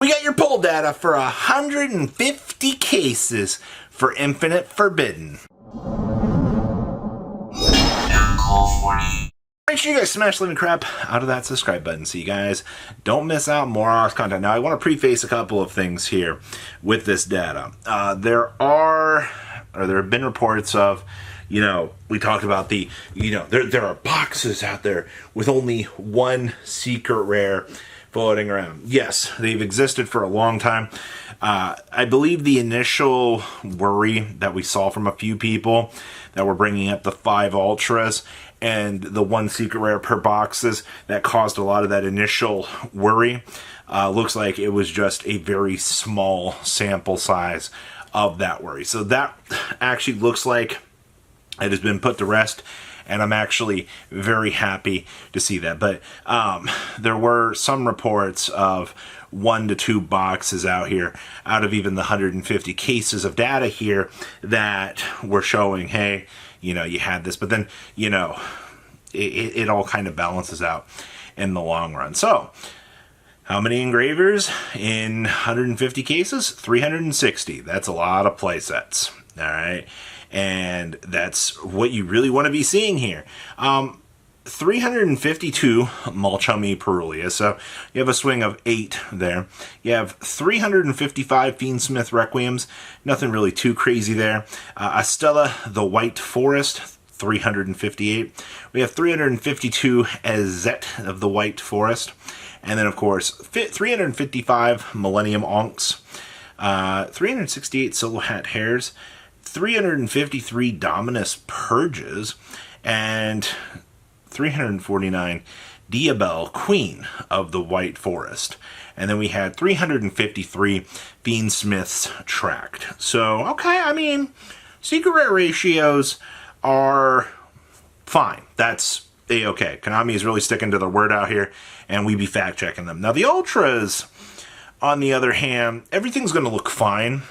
We got your pull data for 150 cases for Infinite Forbidden. Make sure you guys smash the living crap out of that subscribe button so you guys don't miss out on more Ox content. Now, I want to preface a couple of things here with this data. There have been reports of, we talked about there are boxes out there with only one secret rare floating around. Yes, they've existed for a long time. I believe the initial worry that we saw from a few people that were bringing up the 5 Ultras and the one secret rare per boxes that caused a lot of that initial worry. Looks like it was just a very small sample size of that worry. So that actually looks like it has been put to rest, and I'm actually very happy to see that. But there were some reports of 1 to 2 boxes out here, out of even the 150 cases of data here, that were showing, hey, you had this. But then, it all kind of balances out in the long run. So, how many engravers in 150 cases? 360. That's a lot of play sets. All right. And that's what you really want to be seeing here. 352 Mulchummy Perulia, so you have a swing of 8 there. You have 355 Fiendsmith Requiems, nothing really too crazy there. Estella, the White Forest, 358. We have 352 Azet of the White Forest. And then, of course, 355 Millennium Onks, 368 Silhouette Hares, 353 Dominus Purges, and 349 Diabel, Queen of the White Forest. And then we had 353 Fiendsmiths tracked. So, okay, secret rare ratios are fine. That's A-okay. Konami is really sticking to their word out here, and we be fact-checking them. Now, the Ultras, on the other hand, everything's going to look fine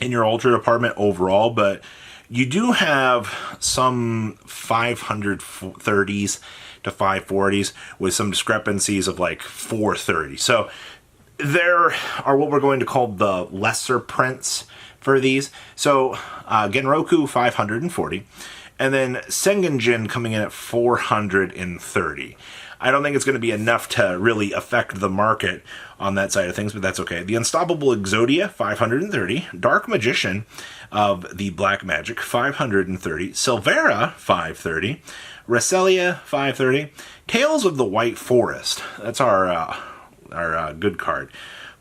in your Ultra department overall, but you do have some 530s to 540s with some discrepancies of like 430. So there are what we're going to call the lesser prints for these. So Genroku 540, and then Sengenjin coming in at 430. I don't think it's going to be enough to really affect the market on that side of things, but that's okay. The Unstoppable Exodia, 530. Dark Magician of the Black Magic, 530. Silvera, 530. Reselia, 530. Tales of the White Forest, that's our good card.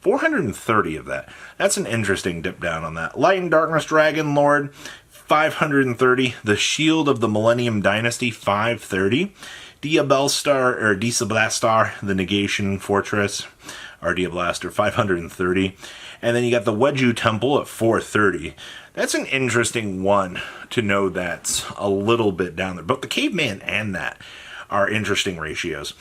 430 of that. That's an interesting dip down on that. Light and Darkness Dragon Lord, 530. The Shield of the Millennium Dynasty, 530. Diablastar, the Negation Fortress, or Diablaster, 530. And then you got the Wedju Temple at 430. That's an interesting one to know that's a little bit down there. But the Caveman and that are interesting ratios.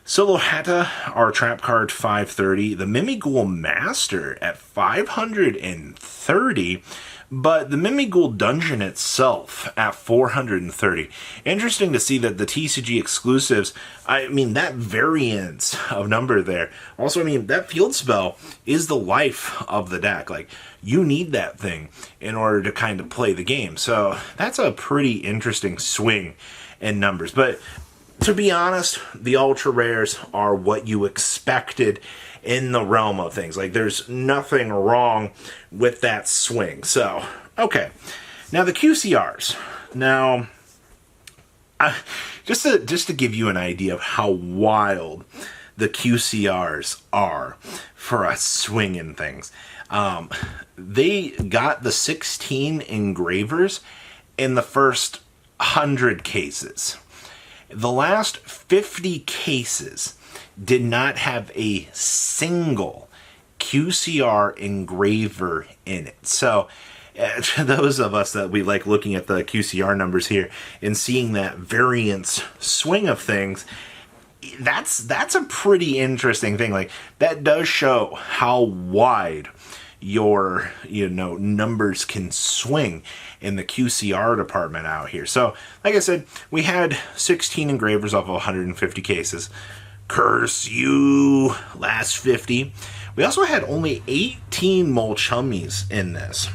Silhouette, our trap card, 530. The Mimighoul Master at 530. But the Mimighoul Dungeon itself at 430. Interesting to see that the TCG exclusives, that variance of number there. Also, that field spell is the life of the deck. Like, you need that thing in order to kind of play the game. So that's a pretty interesting swing in numbers. But to be honest, the Ultra Rares are what you expected in the realm of things. Like, there's nothing wrong with that swing. So, okay. Now, the QCRs. Now, just to give you an idea of how wild the QCRs are for us swinging things. They got the 16 engravers in the first 100 cases. The last 50 cases did not have a single QCR engraver in it. So, to those of us that we like looking at the QCR numbers here and seeing that variance swing of things, that's a pretty interesting thing. Like, that does show how wide your numbers can swing in the QCR department out here. So, like I said, we had 16 engravers off of 150 cases. Curse you, last 50. We also had only 18 Molchummies in this.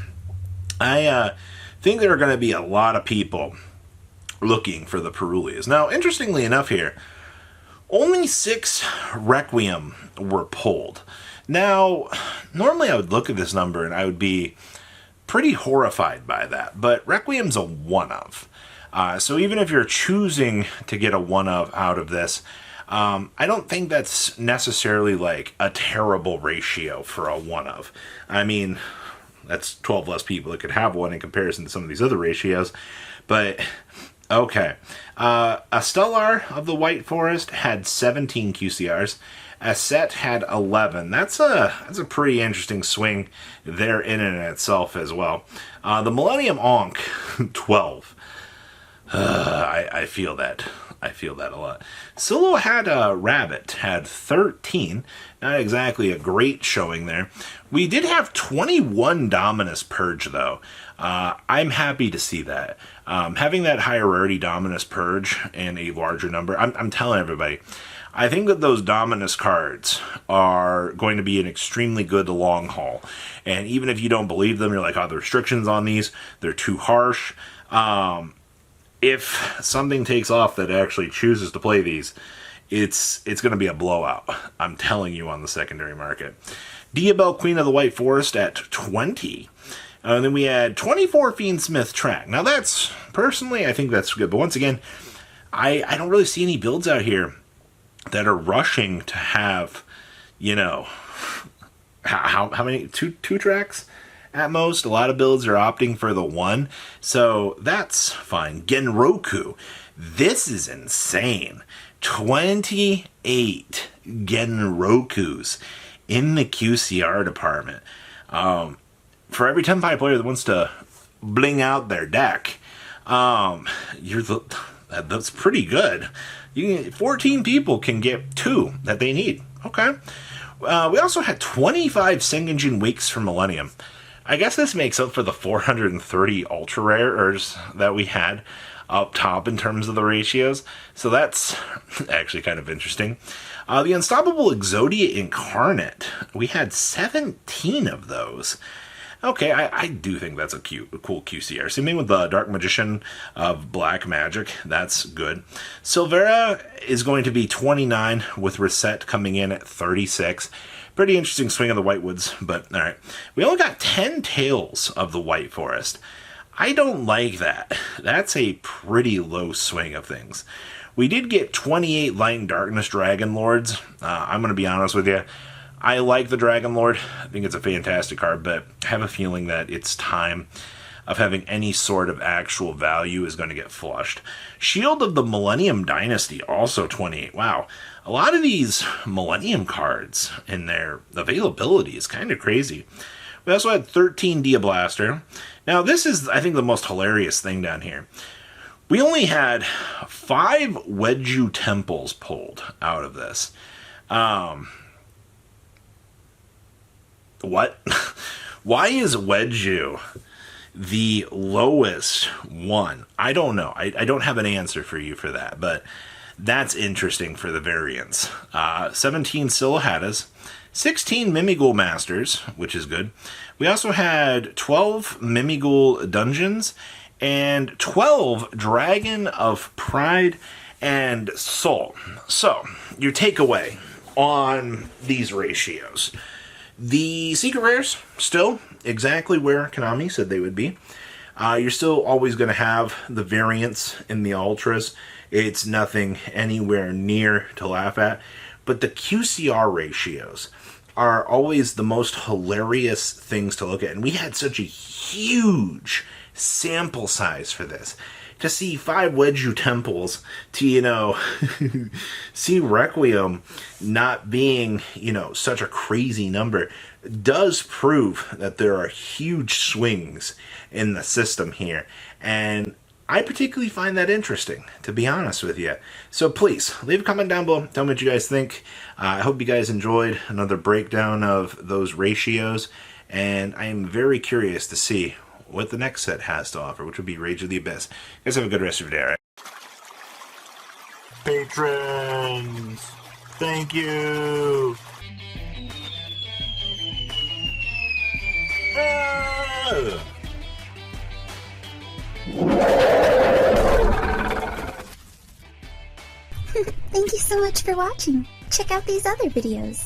I think there are going to be a lot of people looking for the Perulias. Now, interestingly enough here, only 6 Requiem were pulled. Now, normally I would look at this number and I would be pretty horrified by that, but Requiem's a one-of. So even if you're choosing to get a one-of out of this, I don't think that's necessarily like a terrible ratio for a one-of. I mean, that's 12 less people that could have one in comparison to some of these other ratios, but okay. A Stellar of the White Forest had 17 QCRs. A Set had 11. That's a pretty interesting swing there in and in itself as well. The Millennium Ankh, 12. I feel that. I feel that a lot. Silo had a Rabbit, had 13. Not exactly a great showing there. We did have 21 Dominus Purge, though. I'm happy to see that. Having that higher rarity Dominus Purge and a larger number, I'm telling everybody, I think that those Dominus cards are going to be an extremely good long haul. And even if you don't believe them, you're like, oh, the restrictions on these, they're too harsh. If something takes off that actually chooses to play these, it's going to be a blowout. I'm telling you, on the secondary market. Diabell, Queen of the White Forest at 20. And then we had 24 Fiendsmith Track. Now that's, personally, I think that's good. But once again, I don't really see any builds out here that are rushing to have, you know, how many? Two tracks at most. A lot of builds are opting for the one, so that's fine. Genroku, this is insane. 28 Genrokus in the QCR department. For every Tenpai player that wants to bling out their deck, that's pretty good. 14 people can get 2 that they need. Okay. We also had 25 Sengenjin Wakes for Millennium. I guess this makes up for the 430 ultra rares that we had up top in terms of the ratios. So that's actually kind of interesting. The Unstoppable Exodia Incarnate, we had 17 of those. Okay, I do think that's a cool QCR. Same thing with the Dark Magician of Black Magic. That's good. Silvera is going to be 29, with Reset coming in at 36. Pretty interesting swing of the Whitewoods, but alright. We only got 10 Tails of the White Forest. I don't like that. That's a pretty low swing of things. We did get 28 Light and Darkness Dragon Lords. I'm going to be honest with you. I like the Dragon Lord. I think it's a fantastic card, but I have a feeling that its time of having any sort of actual value is going to get flushed. Shield of the Millennium Dynasty, also 28. Wow. A lot of these Millennium cards and their availability is kind of crazy. We also had 13 Diablaster. Now, this is, I think, the most hilarious thing down here. We only had 5 Wedju Temples pulled out of this. What? Why is Wedju the lowest one? I don't know. I don't have an answer for you for that, but that's interesting for the variants. 17 Silahatas, 16 Mimighoul Masters, which is good. We also had 12 Mimighoul Dungeons and 12 Dragon of Pride and Soul. So, your takeaway on these ratios. The secret rares, still exactly where Konami said they would be. You're still always going to have the variants in the Ultras. It's nothing anywhere near to laugh at. But the QCR ratios are always the most hilarious things to look at. And we had such a huge sample size for this. To see 5 Wedju Temples, to, see Requiem not being, such a crazy number, does prove that there are huge swings in the system here. And I particularly find that interesting, to be honest with you. So please, leave a comment down below. Tell me what you guys think. I hope you guys enjoyed another breakdown of those ratios. And I am very curious to see what the next set has to offer, which would be Rage of the Abyss. You guys have a good rest of your day, alright? Patrons! Thank you! Thank you so much for watching. Check out these other videos.